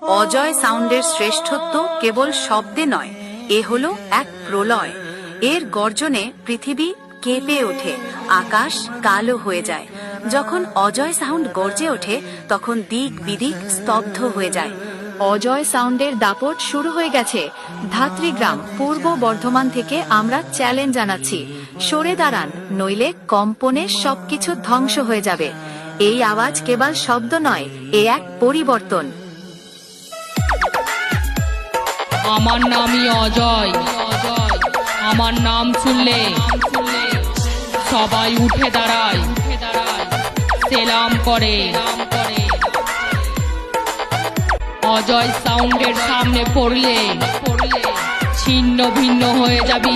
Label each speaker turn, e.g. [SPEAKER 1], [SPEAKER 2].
[SPEAKER 1] অজয় সাউন্ডের শ্রেষ্ঠত্ব কেবল শব্দে নয়, এ হলো এক প্রলয়। এর গর্জনে পৃথিবী কেঁপে ওঠে, আকাশ কালো হয়ে যায়। যখন অজয় সাউন্ড গর্জে ওঠে তখন দিক বিদিক স্তব্ধ হয়ে যায়। অজয় সাউন্ডের দাপট শুরু হয়ে গেছে। ধাত্রীগ্রাম, পূর্ব বর্ধমান থেকে আমরা চ্যালেঞ্জ জানাচ্ছি, সরে দাঁড়ান, নইলে কম্পনে সবকিছু ধ্বংস হয়ে যাবে। এই আওয়াজ কেবল শব্দ নয়, এ এক পরিবর্তন।
[SPEAKER 2] আমার নামই অজয়। আমার নাম শুনলে সবাই উঠে দাঁড়ায়, সেলাম করে। অজয় সাউন্ডের সামনে পড়লে ছিন্ন ভিন্ন হয়ে যাবি।